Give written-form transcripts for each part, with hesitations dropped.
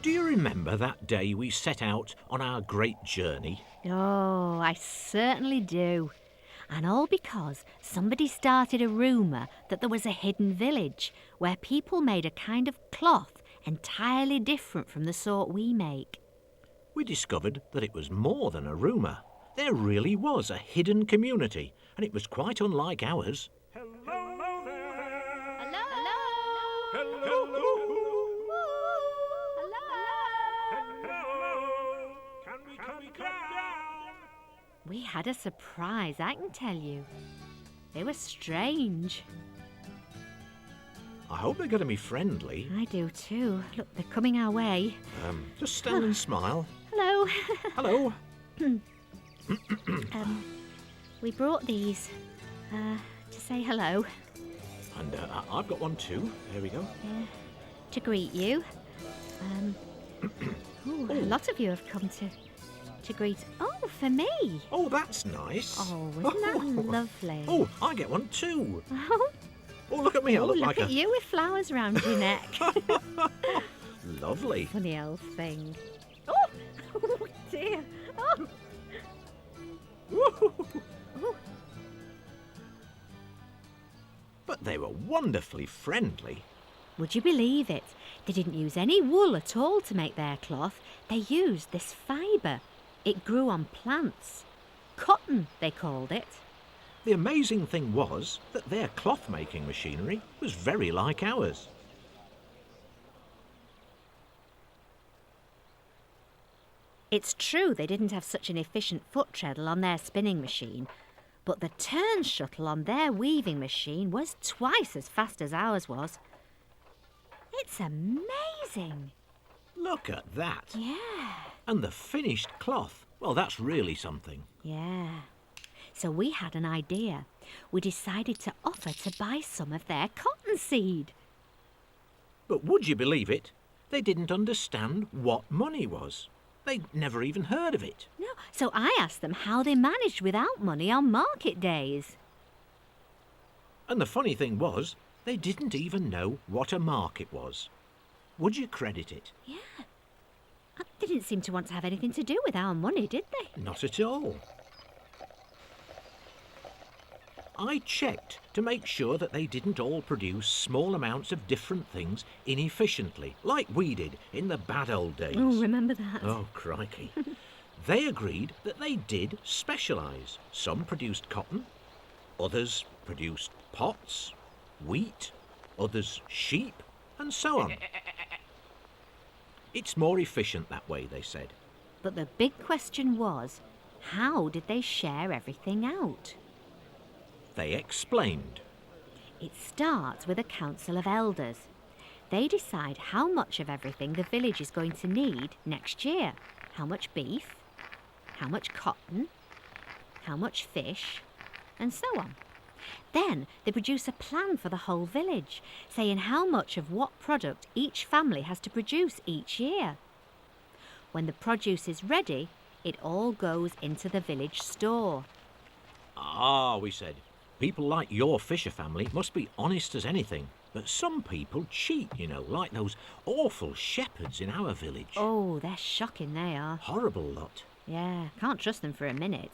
Do you remember that day we set out on our great journey? Oh, I certainly do. And all because somebody started a rumour that there was a hidden village where people made a kind of cloth entirely different from the sort we make. We discovered that it was more than a rumour. There really was a hidden community, and it was quite unlike ours. Hello there. Hello? Hello. Hello? Hello. Can we come down? We had a surprise, I can tell you. They were strange. I hope they're going to be friendly. I do too. Look, they're coming our way. Just stand and smile. Hello. Hello. We brought these to say hello, And I've got one too. There we go. to greet you. A lot of you have come to greet. Oh, for me. Oh, that's nice. Oh, isn't that lovely? Oh, I get one too. Oh, Oh, look at me. I look look like at you with flowers around your neck. Lovely. Funny old thing. Oh, oh dear. Oh. Woo-hoo. Oh. But they were wonderfully friendly. Would you believe it? They didn't use any wool at all to make their cloth. They used this fibre. It grew on plants. Cotton, they called it. The amazing thing was that their cloth-making machinery was very like ours. It's true they didn't have such an efficient foot treadle on their spinning machine, but the turn shuttle on their weaving machine was twice as fast as ours was. It's amazing. Look at that. Yeah. And the finished cloth. Well, that's really something. Yeah. So we had an idea. We decided to offer to buy some of their cottonseed. But would you believe it? They didn't understand what money was. They'd never even heard of it. No, so I asked them how they managed without money on market days. And the funny thing was, they didn't even know what a market was. Would you credit it? Yeah. They didn't seem to want to have anything to do with our money, did they? Not at all. I checked to make sure that they didn't all produce small amounts of different things inefficiently, like we did in the bad old days. Oh, remember that? Oh, crikey. They agreed that they did specialise. Some produced cotton, others produced pots, wheat, others sheep, and so on. It's more efficient that way, they said. But the big question was, how did they share everything out? They explained. It starts with a council of elders. They decide how much of everything the village is going to need next year. How much beef, how much cotton, how much fish, and so on. Then they produce a plan for the whole village, saying how much of what product each family has to produce each year. When the produce is ready, it all goes into the village store. Ah, we said, people like your Fisher family must be honest as anything. But some people cheat, you know, like those awful shepherds in our village. Oh, they're shocking, they are. Horrible lot. Yeah, can't trust them for a minute.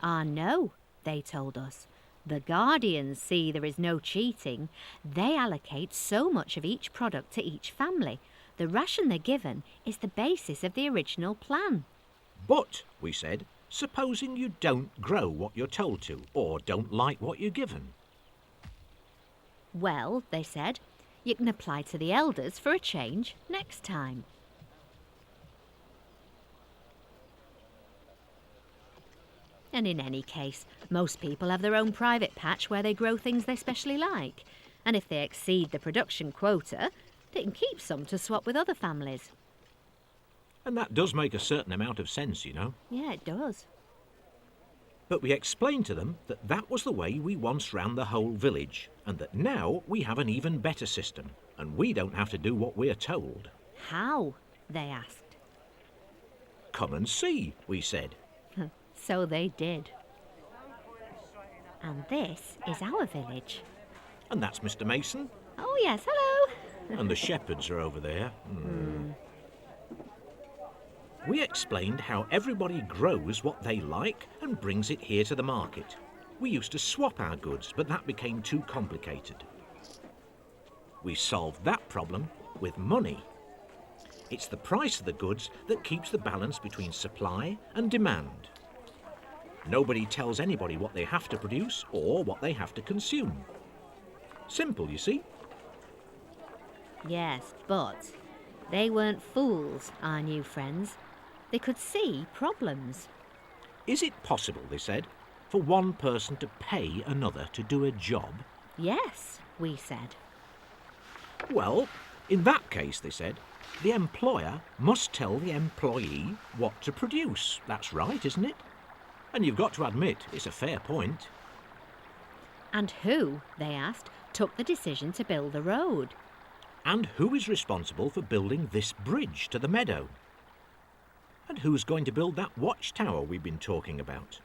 Ah, no, they told us. The Guardians see there is no cheating. They allocate so much of each product to each family. The ration they're given is the basis of the original plan. But, we said, supposing you don't grow what you're told to, or don't like what you're given. Well, they said, you can apply to the elders for a change next time. And in any case, most people have their own private patch where they grow things they specially like. And if they exceed the production quota, they can keep some to swap with other families. And that does make a certain amount of sense, you know. Yeah, it does. But we explained to them that that was the way we once ran the whole village, and that now we have an even better system, and we don't have to do what we're told. How? They asked. Come and see, we said. So they did. And this is our village. And that's Mr. Mason. Oh yes, hello. And the shepherds are over there. We explained how everybody grows what they like and brings it here to the market. We used to swap our goods, but that became too complicated. We solved that problem with money. It's the price of the goods that keeps the balance between supply and demand. Nobody tells anybody what they have to produce or what they have to consume. Simple, you see? Yes, but they weren't fools, our new friends. They could see problems. Is it possible, they said, for one person to pay another to do a job? Yes, we said. Well, in that case, they said, the employer must tell the employee what to produce. That's right, isn't it? And you've got to admit, it's a fair point. And who, they asked, took the decision to build the road? And who is responsible for building this bridge to the meadow? And who's going to build that watchtower we've been talking about?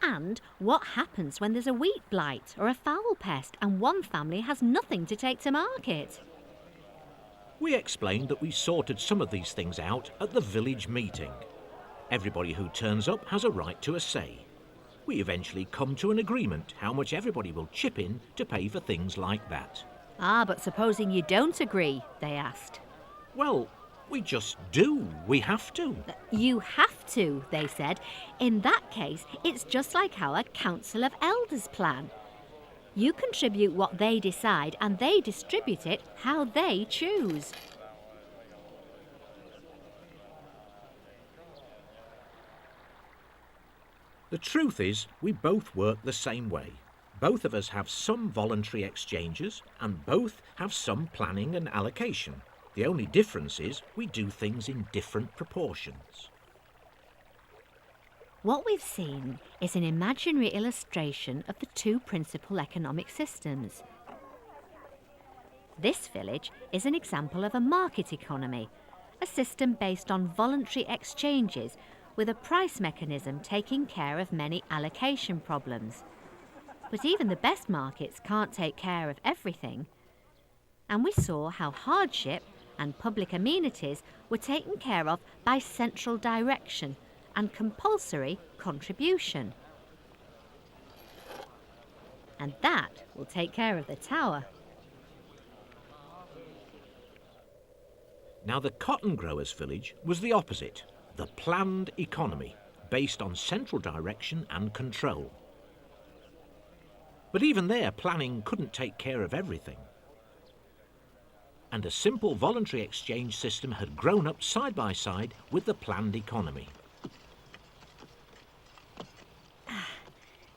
And what happens when there's a wheat blight or a fowl pest and one family has nothing to take to market? We explained that we sorted some of these things out at the village meeting. Everybody who turns up has a right to a say. We eventually come to an agreement how much everybody will chip in to pay for things like that. Ah, but supposing you don't agree, they asked. Well, we just do. We have to. You have to, they said. In that case, it's just like our Council of Elders plan. You contribute what they decide and they distribute it how they choose. The truth is, we both work the same way. Both of us have some voluntary exchanges and both have some planning and allocation. The only difference is we do things in different proportions. What we've seen is an imaginary illustration of the two principal economic systems. This village is an example of a market economy, a system based on voluntary exchanges with a price mechanism taking care of many allocation problems. But even the best markets can't take care of everything. And we saw how hardship and public amenities were taken care of by central direction and compulsory contribution. And that will take care of the tower. Now, the cotton growers' village was the opposite, the planned economy, based on central direction and control. But even there, planning couldn't take care of everything. And a simple voluntary exchange system had grown up side by side with the planned economy.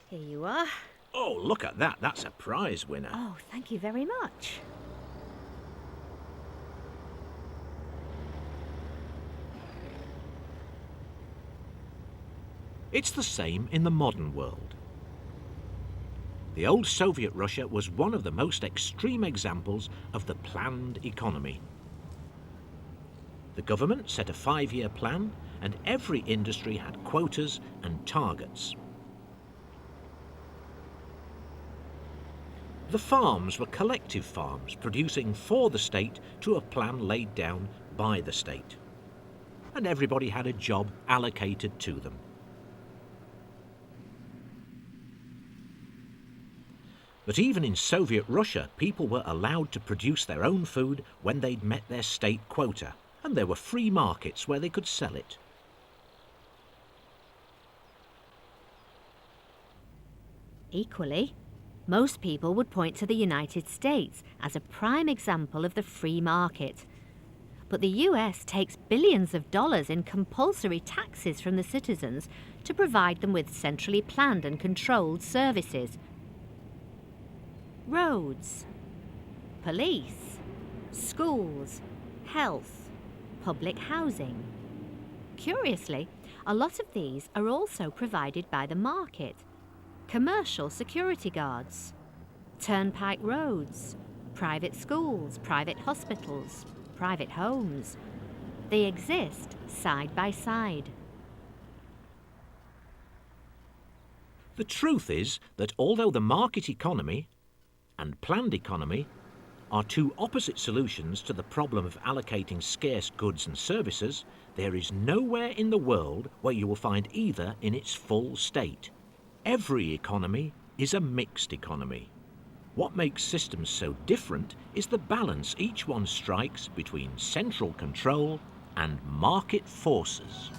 Here you are. Oh, look at that. That's a prize winner. Oh, thank you very much. It's the same in the modern world. The old Soviet Russia was one of the most extreme examples of the planned economy. The government set a 5-year plan and every industry had quotas and targets. The farms were collective farms producing for the state to a plan laid down by the state. And everybody had a job allocated to them. But even in Soviet Russia, people were allowed to produce their own food when they'd met their state quota, and there were free markets where they could sell it. Equally, most people would point to the United States as a prime example of the free market. But the US takes billions of dollars in compulsory taxes from the citizens to provide them with centrally planned and controlled services. Roads, police, schools, health, public housing. Curiously, a lot of these are also provided by the market. Commercial security guards, turnpike roads, private schools, private hospitals, private homes. They exist side by side. The truth is that although the market economy and planned economy are two opposite solutions to the problem of allocating scarce goods and services, there is nowhere in the world where you will find either in its full state. Every economy is a mixed economy. What makes systems so different is the balance each one strikes between central control and market forces.